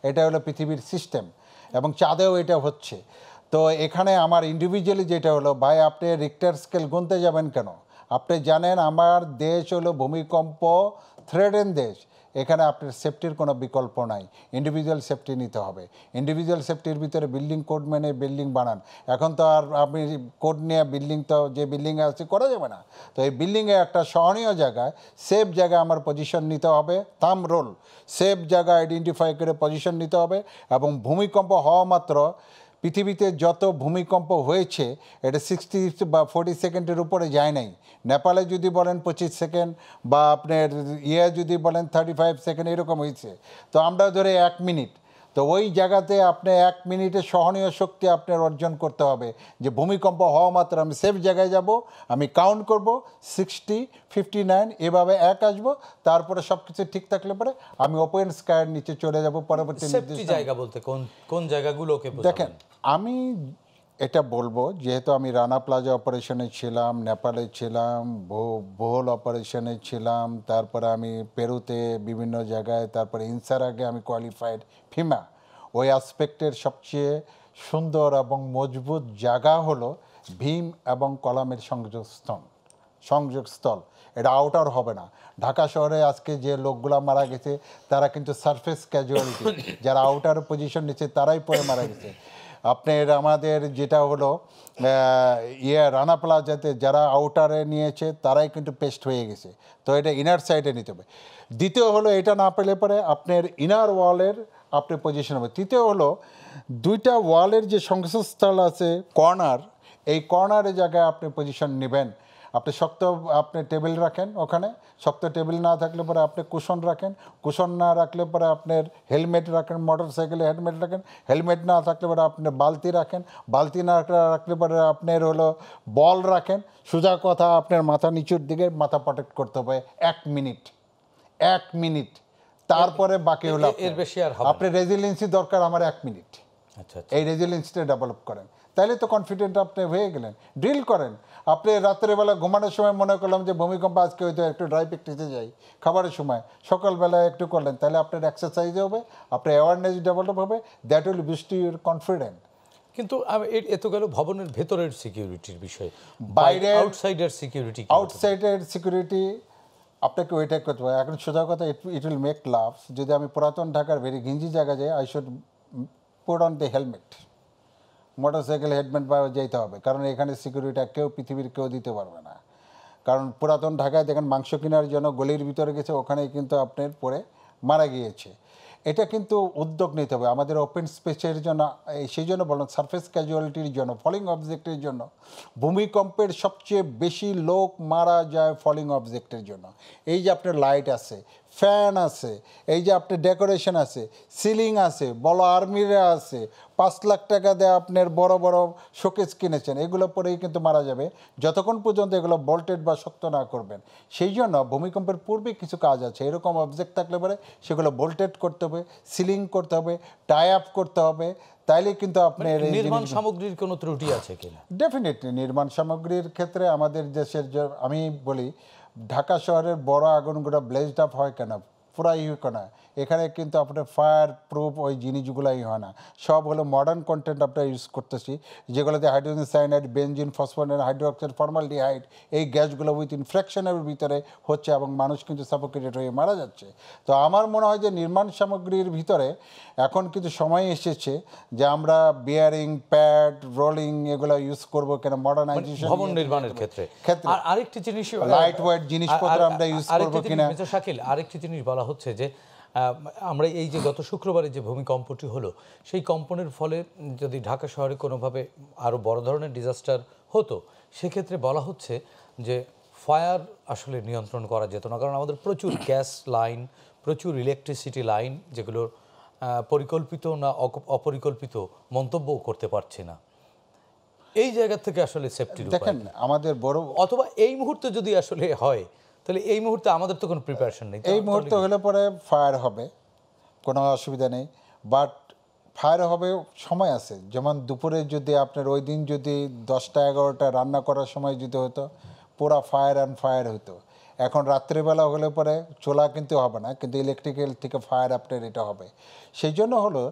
এটা হলো পৃথিবীর সিস্টেম, এবং চাঁদেও এটা হচ্ছে। তো এখানে আমার ইন্ডিভিজুয়ালি যেটা হলো, ভাই আপনি রিক্টার স্কেল গুনতে যাবেন কেন? আপনি জানেন আমার দেশ হলো ভূমিকম্প থ্রেডেন দেশ, এখানে আপনার সেফটির কোনো বিকল্প নাই, ইন্ডিভিজুয়াল সেফটি নিতে হবে। ইন্ডিভিজুয়াল সেফটির ভিতরে বিল্ডিং কোড মেনে বিল্ডিং বানান। এখন তো আর আপনি কোড নিয়ে বিল্ডিং, তো যে বিল্ডিংয়ে আছে করা যাবে না। তো এই বিল্ডিংয়ে একটা সহনীয় জায়গায়, সেফ জায়গায় আমার পজিশন নিতে হবে, থাম রোল, সেফ জায়গা আইডেন্টিফাই করে পজিশন নিতে হবে। এবং ভূমিকম্প হওয়া মাত্র পৃথিবীতে যত ভূমিকম্প হয়েছে এটা 60 বা 40 সেকেন্ডের উপরে যায় নাই। নেপালে যদি বলেন 25 সেকেন্ড, বা আপনার যদি বলেন 35 সেকেন্ড, এরকম হয়েছে। তো আমরা ধরে 1 মিনিট, তো ওই জায়গাতে আপনি 1 মিনিটে সহনীয় শক্তি আপনার অর্জন করতে হবে, যে ভূমিকম্প হওয়া মাত্র আমি সেফ জায়গায় যাব, আমি কাউন্ট করব 60, 59, এভাবে এক আসবো, তারপরে সব কিছু ঠিক থাকলে পরে আমি ওপেন স্কাইয়ের নিচে চলে যাব পরবর্তী সেফটি জায়গা বলতে কোন জায়গাগুলোকে দেখেন। আমি এটা বলবো, যেহেতু আমি রানা প্লাজা অপারেশনে ছিলাম, নেপালে ছিলাম, বোহল অপারেশনে ছিলাম, তারপরে আমি পেরুতে বিভিন্ন জায়গায়, তারপরে ইনসার আগে আমি কোয়ালিফাইড ফিমা। ওই অ্যাসপেক্টের সবচেয়ে সুন্দর এবং মজবুত জায়গা হলো ভীম এবং কলামের সংযোগস্থল। এটা আউটার হবে না। ঢাকা শহরে আজকে যে লোকগুলা মারা গেছে তারা কিন্তু সারফেস ক্যাজুয়ালিটি, যারা আউটার পজিশন নিচ্ছে তারাই পরে মারা গেছে। আপনার আমাদের যেটা হলো রানা প্লাজাতে যারা আউটারে নিয়েছে তারাই কিন্তু পেস্ট হয়ে গেছে। তো এটা ইনার সাইডে নিতে হবে। দ্বিতীয় হলো এটা না পেলে পরে আপনার ইনার ওয়ালের আপনি পজিশন হবে। তৃতীয় হলো দুইটা ওয়ালের যে সংযোগস্থল আছে কর্নার, এই কর্নারের জায়গায় আপনি পজিশন নেবেন। আপনি শক্ত আপনি টেবিল রাখেন, ওখানে শক্ত টেবিল না থাকলে পরে আপনি কুশন রাখেন, কুশন না রাখলে পরে আপনার হেলমেট রাখেন, মোটর সাইকেলে হেলমেট রাখেন, হেলমেট না থাকলে পরে আপনি বালতি রাখেন, বালতি না রাখলে পরে আপনার হলো বল রাখেন। সোজা কথা, আপনার মাথা নিচুর দিকে মাথা প্রটেক্ট করতে হবে 1 মিনিট, 1 মিনিট। তারপরে বাকি হলো এর বেশি আর আপনার রেজিলিয়েন্সি দরকার আমার 1 মিনিট। আচ্ছা, এই রেজিলিয়েন্সটা ডেভেলপ করেন, তাইলে তো কনফিডেন্ট আপনি হয়ে গেলেন। ড্রিল করেন। আপনি রাত্রেবেলা ঘুমানোর সময় মনে করলাম যে ভূমিকম্প আজকে হয়তো একটু ড্রাই প্র্যাকটিসে যাই, খাবারের সময় সকালবেলা একটু করলেন, তাহলে আপনার এক্সারসাইজ হবে, আপনার অ্যাওয়ারনেস ডেভেলপ হবে, that will boost your confident. কিন্তু এত গেল ভবনের ভেতরের সিকিউরিটির বিষয়, বাইরে আউটসাইডার সিকিউরিটি, আউটসাইডের সিকিউরিটি আপনাকে ওইটাই করতে হবে। এখন সোজা কথা, ইট উইল মেক লাভ, যদি আমি পুরাতন ঢাকার ভেরি ঘিঞ্জি জায়গা যাই, I should put on the helmet, motorcycle helmet পাওয়া যেতে হবে, কারণ এখানে সিকিউরিটি পৃথিবীর কেউ দিতে পারবে না। কারণ পুরাতন ঢাকায় দেখেন মাংস কেনার জন্য গলির ভিতরে গেছে, ওখানেই কিন্তু আপনার পরে মারা গিয়েছে। এটা কিন্তু উদ্যোগ নিতে হবে আমাদের ওপেন স্পেসের জন্য। সেই জন্য বললাম সারফেস ক্যাজুয়ালিটির জন্য, ফলিং অবজেক্টের জন্য। ভূমিকম্পের সবচেয়ে বেশি লোক মারা যায় ফলিং অবজেক্টের জন্য। এই যে আপনার লাইট আছে, ফ্যান আছে, এই যে আপনার ডেকোরেশন আছে, সিলিং আছে, বড় আর্মিরা আছে, 5 লাখ টাকা দিয়ে আপনার বড় বড় শোকেস কিনেছেন, এগুলো পরেই কিন্তু মারা যাবে যতক্ষণ পর্যন্ত এগুলো বোল্টেড বা শক্ত না করবেন। সেই জন্য ভূমিকম্পের পূর্বে কিছু কাজ আছে, এরকম অবজেক্ট থাকলে পরে সেগুলো বোল্টেড করতে হবে, সিলিং করতে হবে, টাই আপ করতে হবে, তাইলে কিন্তু আপনার নির্মাণ সামগ্রীর কোনো ত্রুটি আছে কিনা? ডেফিনেটলি নির্মাণ সামগ্রীর ক্ষেত্রে আমাদের দেশের আমি বলি, ঢাকা শহরের বড় আগুনগুলো ব্লেজড আপ হয় কেন, পুরাই কেন, এখানে কিন্তু আপনার ফায়ার প্রুফ ওই জিনিসগুলোই হয় না, সব হলো মডার্ন কন্টেন্ট আমরা ইউজ করতেছি, যেগুলোতে hydrogen cyanide, benzene, phosphonate, hydroxide, formaldehyde, এই গ্যাসগুলো উইথিন ফ্র্যাকশনের ভিতরে হচ্ছে, এবং মানুষ কিন্তু সাফোকেটেড হয়ে মারা যাচ্ছে। তো আমার মনে হয় যে নির্মাণ সামগ্রীর ভিতরে এখন কিন্তু সময় এসেছে যে আমরা বিয়ারিং, প্যাড, রোলিং এগুলো ইউজ করব কেন, মডার্নাইজেশন ভবন নির্মাণের ক্ষেত্রে। আর আরেকটি জিনিস, লাইট ওয়েট জিনিসপত্র আমরা ইউজ করব কিনা। মিস্টার শাকিল, আরেকটি জিনিস বলা হচ্ছে যে আমরা এই যে গত শুক্রবারে যে ভূমিকম্পটি হলো, সেই কম্পনের ফলে যদি ঢাকা শহরে কোনোভাবে আরও বড় ধরনের ডিজাস্টার হতো, সেক্ষেত্রে বলা হচ্ছে যে ফায়ার আসলে নিয়ন্ত্রণ করা যেত না, কারণ আমাদের প্রচুর গ্যাস লাইন, প্রচুর ইলেকট্রিসিটি লাইন, যেগুলো পরিকল্পিত না অপরিকল্পিত মন্তব্য করতে পারছে না। এই জায়গা থেকে আসলে সেফটি দেখেন আমাদের বড়, অথবা এই মুহূর্তে যদি আসলে হয়, তাহলে এই মুহূর্তে আমাদের তো কোনো প্রিপারেশন নেই। এই মুহূর্তে হলে পরে ফায়ার হবে, কোনো অসুবিধা নেই, বাট ফায়ার হবে সময় আছে। যেমন দুপুরে যদি আপনার ওই দিন যদি 10টা 11টা রান্না করার সময় যদি হতো, পুরা ফায়ার অ্যান্ড ফায়ার হতো। এখন রাত্রিবেলা হলে পরে চুলা কিন্তু হবে না, কিন্তু ইলেকট্রিক্যাল থেকে ফায়ার আপনার এটা হবে। সেই জন্য হলো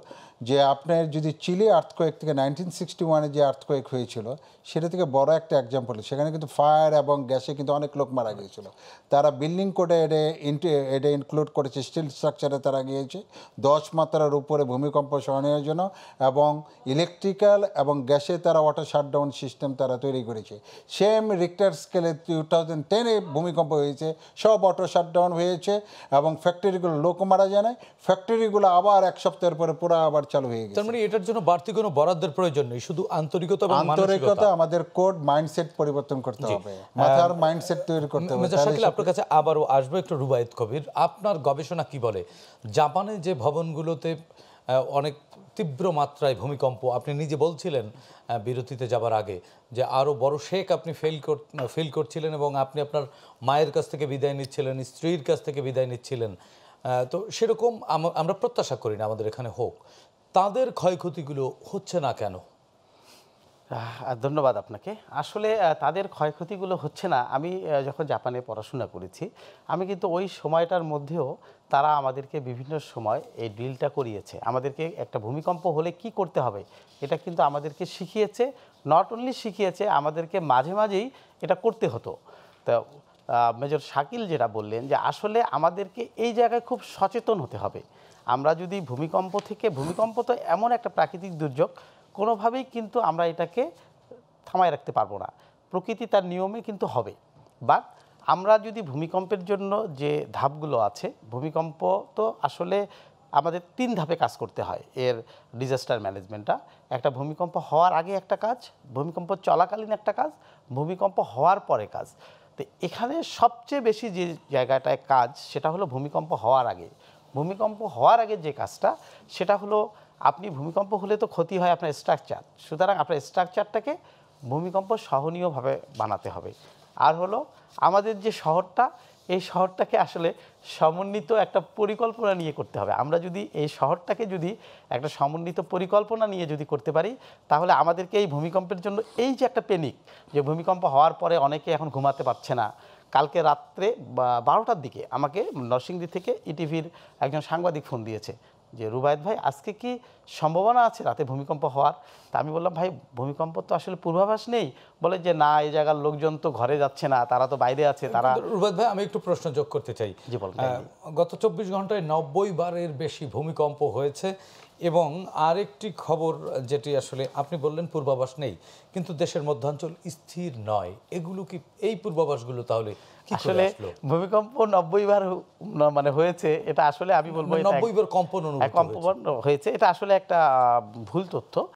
যে আপনার যদি চিলি আর্থকোয়েক থেকে 1961-এ যে আর্থকোয়েক হয়েছিল সেটা থেকে বড় একটা এক্সাম্পল, সেখানে কিন্তু ফায়ার এবং গ্যাসে কিন্তু অনেক লোক মারা গিয়েছিল। তারা বিল্ডিং কোডে এটা ইনক্লুড করেছে, স্টিল স্ট্রাকচারে তারা গিয়েছে 10 মাত্রার উপরে ভূমিকম্প সহনীয়ের জন্য, এবং ইলেকট্রিক্যাল এবং গ্যাসে তারা ওয়াটার শাটডাউন সিস্টেম তারা তৈরি করেছে। সেম রিক্টার স্কেলে 2010-এ ভূমিকম্প হয়েছে, সব অটো শাটডাউন হয়েছে এবং ফ্যাক্টরিগুলো লোক মারা যায় না, ফ্যাক্টরিগুলো আবার এক সপ্তাহের পরে পুরো আবার চালু হয়ে গেছে। তার মানে এটার জন্য বাড়তি কোনো বরাদ্দের প্রয়োজন নেই, শুধু আন্তরিকতা এবং আন্তরিকতা, আমাদের কোড মাইন্ডসেট পরিবর্তন করতে হবে, মাথার মাইন্ডসেট তৈরি করতে হবে। মেজর শাকিল, আপনার কাছে আবারও আসবো একটু। রুবায়েত কবির, আপনার গবেষণা কি বলে জাপানে যে ভবনগুলোতে অনেক তীব্র মাত্রায় ভূমিকম্প, আপনি নিজে বলছিলেন বিরতিতে যাবার আগে যে আরও বড় শেক আপনি ফিল করছিলেন এবং আপনি আপনার মায়ের কাছ থেকে বিদায় নিচ্ছিলেন, স্ত্রীর কাছ থেকে বিদায় নিচ্ছিলেন, তো সেরকম আমরা প্রত্যাশা করি না আমাদের এখানে হোক। তাদের ক্ষয়ক্ষতিগুলো হচ্ছে না কেন? ধন্যবাদ আপনাকে। আসলে তাদের ক্ষয়ক্ষতিগুলো হচ্ছে না, আমি যখন জাপানে পড়াশোনা করেছি, আমি কিন্তু ওই সময়টার মধ্যেও তারা আমাদেরকে বিভিন্ন সময় এই ড্রিলটা করিয়েছে। আমাদেরকে একটা ভূমিকম্প হলে কি করতে হবে এটা কিন্তু আমাদেরকে শিখিয়েছে। নট অনলি শিখিয়েছে, আমাদেরকে মাঝে মাঝেই এটা করতে হতো। তো মেজর শাকিল যেটা বললেন যে আসলে আমাদেরকে এই জায়গায় খুব সচেতন হতে হবে। আমরা যদি ভূমিকম্প তো এমন একটা প্রাকৃতিক দুর্যোগ, কোনোভাবেই কিন্তু আমরা এটাকে থামায় রাখতে পারবো না, প্রকৃতি তার নিয়মে কিন্তু হবে। বাট আমরা যদি ভূমিকম্পের জন্য যে ধাপগুলো আছে, ভূমিকম্প তো আসলে আমাদের 3 ধাপে কাজ করতে হয় এর ডিজাস্টার ম্যানেজমেন্টটা। একটা ভূমিকম্প হওয়ার আগে একটা কাজ, ভূমিকম্প চলাকালীন একটা কাজ, ভূমিকম্প হওয়ার পরে কাজ। তো এখানে সবচেয়ে বেশি যে জায়গাটায় কাজ সেটা হলো ভূমিকম্প হওয়ার আগে। ভূমিকম্প হওয়ার আগে যে কাজটা সেটা হলো, আপনি ভূমিকম্প হলে তো ক্ষতি হয় আপনার স্ট্রাকচার, সুতরাং আপনার স্ট্রাকচারটাকে ভূমিকম্প সহনীয়ভাবে বানাতে হবে। আর হলো আমাদের যে শহরটা, এই শহরটাকে আসলে সমন্বিত একটা পরিকল্পনা নিয়ে করতে হবে। আমরা যদি এই শহরটাকে যদি একটা সমন্বিত পরিকল্পনা নিয়ে যদি করতে পারি, তাহলে আমাদেরকে এই ভূমিকম্পের জন্য এই যে একটা প্যানিক, যে ভূমিকম্প হওয়ার পরে অনেকে এখন ঘুমাতে পারছে না। কালকে রাত্রে 12টার দিকে আমাকে নরসিংদী থেকে ইটিভির একজন সাংবাদিক ফোন দিয়েছে যে রুবায়েত ভাই, আজকে কি সম্ভাবনা আছে রাতে ভূমিকম্প হওয়ার? তা আমি বললাম, ভাই ভূমিকম্প তো আসলে পূর্বাভাস নেই। বলে যে না, এই জায়গার লোকজন তো ঘরে যাচ্ছে না, তারা তো বাইরে আছে। তারা রুবায়েত ভাই, আমি একটু প্রশ্ন যোগ করতে চাই। জি বলুন। গত 24 ঘন্টায় 90 বারের বেশি ভূমিকম্প হয়েছে এবং আরেকটি খবর যেটি আসলে আপনি বললেন পূর্বাভাস নেই, কিন্তু দেশের মধ্যাঞ্চল স্থির নয়। এগুলো কি, এই পূর্বাভাসগুলো তাহলে আসলে ভূমিকম্প 90 বার মানে হয়েছে, এটা আসলে আমি বলবো 90 বার কম্পন হয়েছে, এটা আসলে একটা ভুল তথ্য।